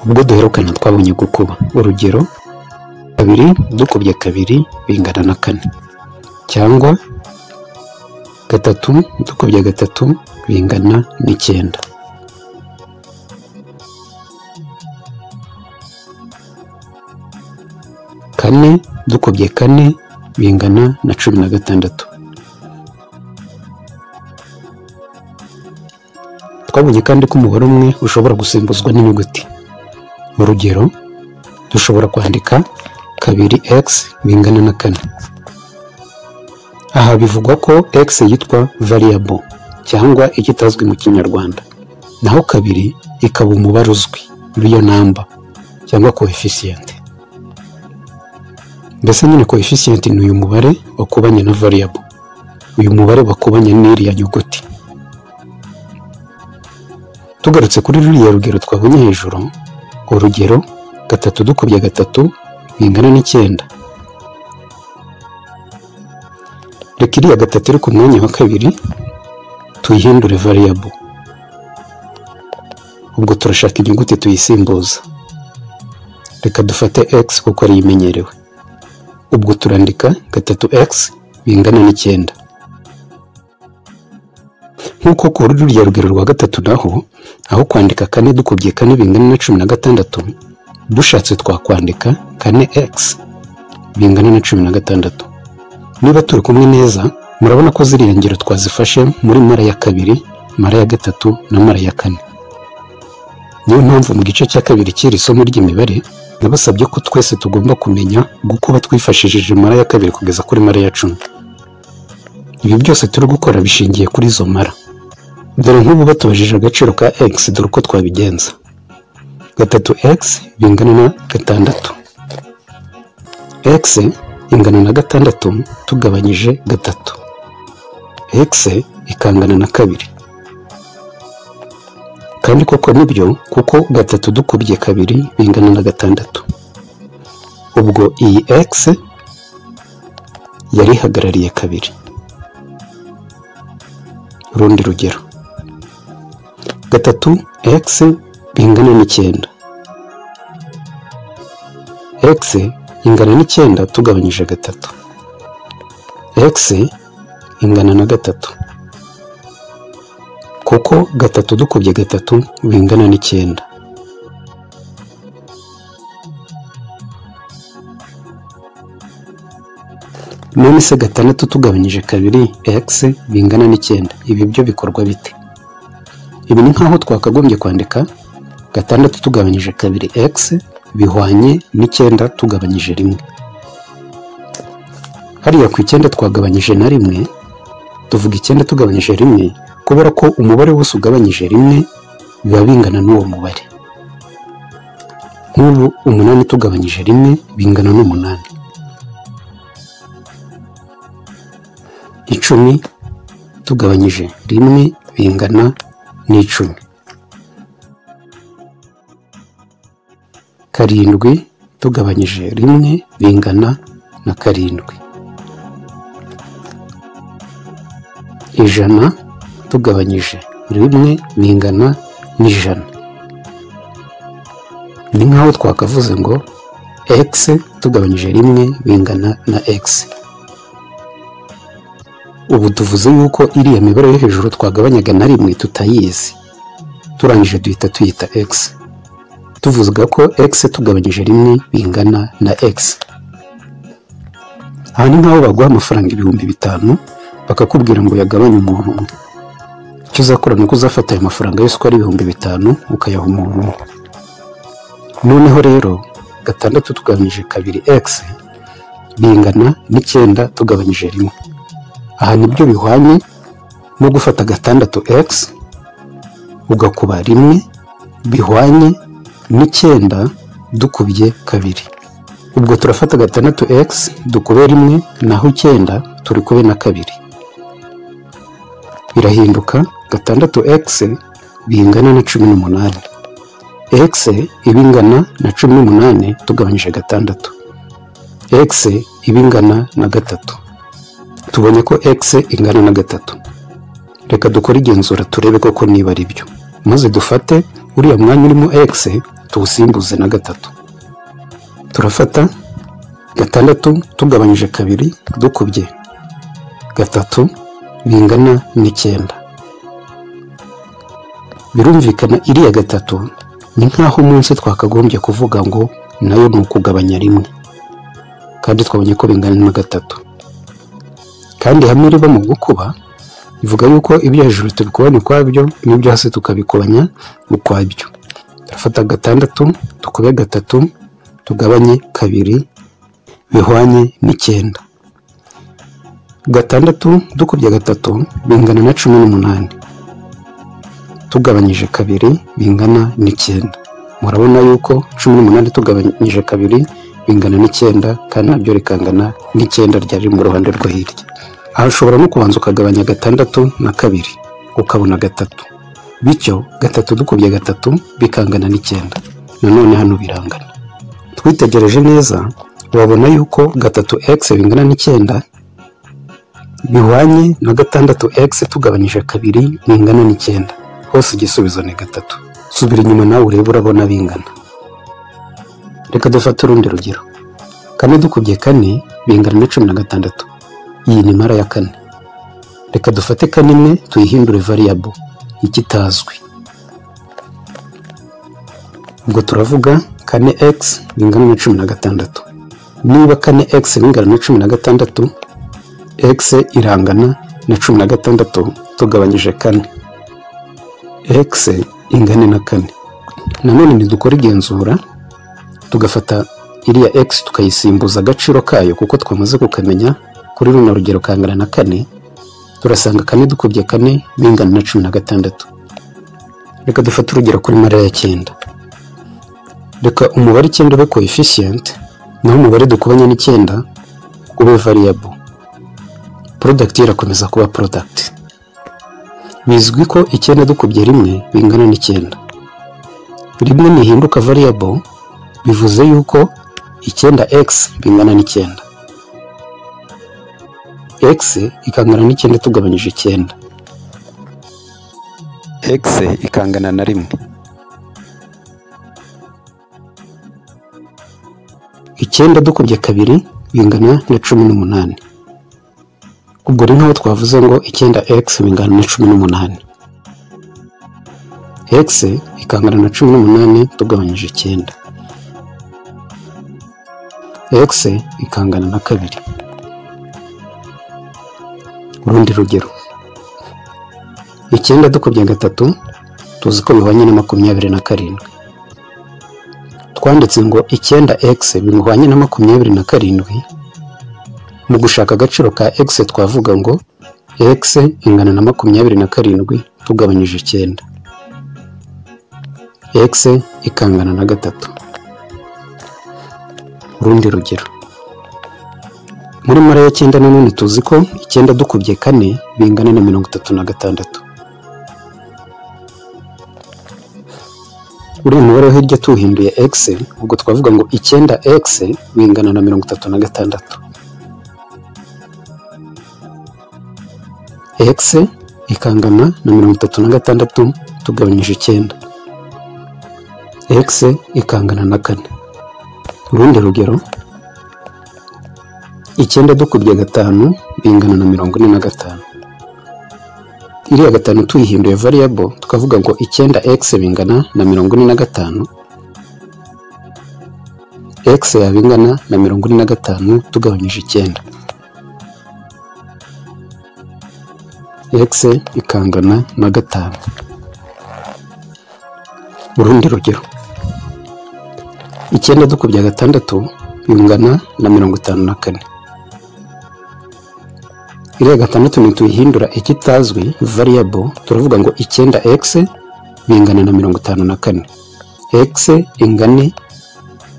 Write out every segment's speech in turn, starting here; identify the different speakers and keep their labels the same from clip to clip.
Speaker 1: ubwo duherukana twabonye gukuba. urugero, 2 dukubye 2 bingana na 4, cyangwa 3 dukubye 3 bingana n'9. kane dukubye 4 bingana na 16. twabonye kandi ko umubare umwe ushobora gusimbuzwa n'inyuguti. urugero, dushobora kwandika 2x bingana na 4. aha bivugwa ko x yitwa variable cyangwa ikitazwi mu kinyarwanda, naho 2 ikaba umubare uzwi, real number cyangwa coefficient. mbese nyine coefficient ni uyu mubare wakubanye na variable, uyu mubare wakubanye n'iriya nyuguti. tugarutse kuri ruriya rugero twabonye hejuru, urugero 3 dukubye 3 bingana n'9. reka iriya 3 iri ku mwanya wa 2 tuyihindure variable, ubwo turashaka inyuguti tuyisimbuza. reka dufate x kuko ari imenyerewe, ubwo turandika 3x bingana n'9. nk'uko kuri ruriya rugero rwa 3 naho, aho kwandika 4 dukubye 4 bingana na 16, dushatse twakwandika 4x bingana na 16. niba turi kumwe neza, murabona ko ziriya ngero twazifashe muri mara ya 2, mara ya 3 na mara ya 4. niyo mpamvu mu gice cya 2 cy'iri somo ry'imibare nabasabye ko twese tugomba kumenya gukuba twifashishije mara ya 2 kugeza kuri mara ya 10. ibi byose turi gukora bishingiye kuri izo mara. dore nk'ubu batubajije agaciro ka x, dore uko twabigenza. 3x bingana na 6. x ingana na 6 tugabanyije 3. x ikangana na 2. kandi koko nibyo, kuko 3 dukubye 2 bingana na 6. ubwo iyi x yari ihagarariye 2. urundi rugero, 3x bingana n'9. x ingana n'9 tugabanyije 3. x ingana na 3, kuko 3 dukubye 3 bingana n'9. none se 6 tugabanyije 2 x bingana n'9, ibi byo bikorwa bite? ibi ni nkaho twakagombye kwandika 6 tugabanyije 2 x bihwanye n'9 tugabanyije 1. hariya ku 9 twagabanyije na 1, tuvuga 9 tugabanyije 1 kubera ko umubare wose ugabanyije 1 biba bingana n'uwo mubare. nk'ubu 8 tugabanyije 1 bingana n'8. 10 tugabanyije 1 bingana n'10. 7 tugabanyije 1 bingana na 7. 100 tugabanyije 1 bingana n'100. ni nkaho twakavuze ngo x tugabanyije 1 bingana na x. ubu tuvuze yuko iriya mibare yo hejuru twagabanyaga na 1 tutayizi, turangije duhita tuyita x. tuvuga ko x tugabanyije 1 bingana na x. aha ni nkaho baguha amafaranga 5,000 bakakubwira ngo yagabanye umuntu umwe. icyo uzakora ni uko uzafata ayo mafaranga yose uko ari 5,000 ukayaha umuntu umwe. noneho rero 6 tugabanyije 2x bingana n'9 tugabanyije 1. aha nibyo bihwanye no gufata 6x ugakuba 1 bihwanye n'9 dukubye 2. ubwo turafata 6x dukube 1 naho 9 turi kube na 2. birahinduka 6x bingana na 18. x ibingana na 18 tugabanyije 6. x ibingana na 3. tubonye ko x ingana na 3. reka dukore igenzura turebe koko niba ari byo, maze dufate uriya mwanya urimo x tuwusimbuze na 3. Turafata 6 tugabanyije 2 dukubye 3 bingana n'9. Birumvikana iriya 3 ni nkaho munsi twakagombye kuvuga ngo nayo ni ukugabanya 1, kandi twabonye ko bingana na 3. Kandi hamwe riba mu gukuba bivuga yuko ibyo hejuru tubikubanya ukwabyo n'ibyo hasi tukabikubanya ukwabyo. Turafata 6 tukube 3 tugabanye 2 bihwanye n'9. 6 dukubye 3 bingana na 18, tugabanyije 2 bingana n'9. Murabona yuko 18 tugabanyije 2 bingana n'9, kandi nabyo rikangana n'9 ryari mu ruhande rwo hirya. Aha ushobora no kubanza ukagabanya 6 na 2 ukabona 3, bityo 3 dukubye 3 bikangana n'9. Nanone hano birangana. Twitegereje neza wabona yuko 3x bingana n'9 bihwanye na 6x tugabanyije 2 bingana n'9. Hose igisubizo ni 3. Subira inyuma nawe urebe urabona bingana. Reka dufate urundi rugero. 4 dukubye 4 bingana na 16. Iyi ni mara ya 4. Reka dufate 4 imwe tuyihindure variable ikitazwi. Ubwo turavuga 4x bingana na 16. Niba 4x bingana na 16, x irangana na 16 tugabanyije 4. X ingana na 4. Nanone nidukora igenzura tugafata iriya x tukayisimbuza agaciro kayo kuko twamaze kukamenya kuri runo rugero kangana na 4. Turasanga 4 dukubye 4 bingana na 16. Reka dufate urugero kuri mara ya 9. Reka umubare 9 ube coefficient, naho umubare dukubanya n'9 ube variable. Product irakomeza kuba product. Bizwi ko 9 dukubye 1 bingana n'9. Rimwe nihinduka variable bivuze yuko 9x bingana n'9. X ikangana n'9 tugabanyije 9. X ikangana na 1. 9 dukubye 2 bingana na 18. Ubwo ni nkaho twavuze ngo 9x bingana na 18. X ikangana na 18 tugabanyije 9. X ikangana na 2. Urundi rugero. 9 dukubye 3 tuzi ko bihwanye na 27. Twanditse ngo 9x bihwanye na 27. Mu gushaka agaciro ka x twavuga ngo x ingana na 27 tugabanyije 9. X ikangana na 3. Urundi rugero. Muri mara ya 9 nanone tuzi ko 9 dukubye 4 bingana na 36. Uri umubare wo hirya tuhinduye x, ubwo twavuga ngo 9x bingana na 36. X ikangana na 36 tugabanyije 9. X ikangana na 4. Urundi rugero. 9 dukubye 5 bingana na 45. Iriya 5 tuyihinduye variable tukavuga ngo 9x bingana na 45. X yabingana na 45 tugabanyije 9. X ikangana na 5. Urundi rugero. 9 dukubye 6 bingana na 54. Iriya 6 nituyihindura ikitazwi variable turavuga ngo 9x bingana na 54. X ingane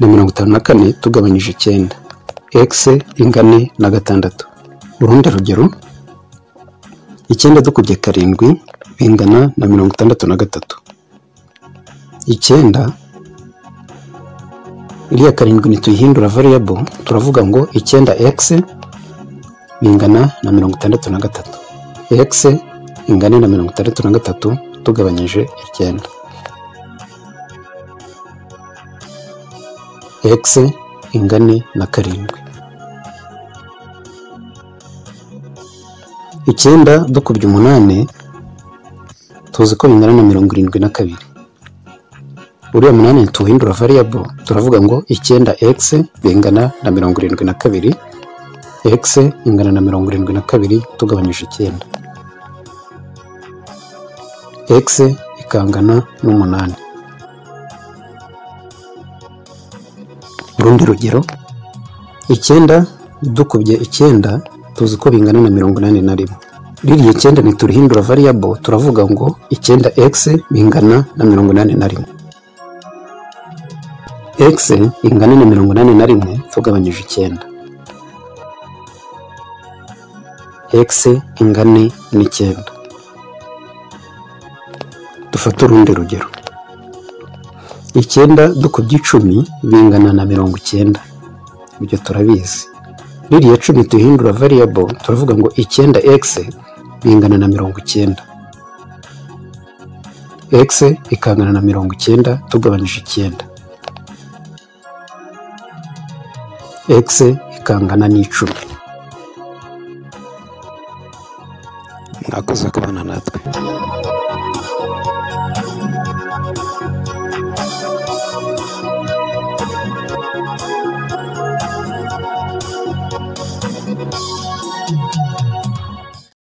Speaker 1: na 54 tugabanyije 9. X ingane na 6. Urundi rugero. 9 dukubye 7 bingana na 63. 9 iriya 7 nituyihindura variable turavuga ngo 9x bingana na 63. X ingane na 63 tugabanyije 9. X ingane na 7. 9 dukubye 8 tuzi ko bingana na 72. Uriya 8 tuhindura variable turavuga ngo 9x bingana na 72. X ingana na 72 tugabanyije 9. X ikangana n'8. Urundi rugero 9 dukubye 9 tuzi ko bingana na 81. Ririya 9 niturihindura variable turavuga ngo 9x bingana na 81. X ingana na 81 tugabanyije 9. X ingane n'9. Dufata urundi rugero 9 dukubye 10 bingana na 90. Ibyo turabizi. Ririya 10 tuhindura variable turavuga ngo 9x bingana na 90. X ikangana na 90 tugabanyije 9. X ikangana n'10. Mwakoze kubana natwe.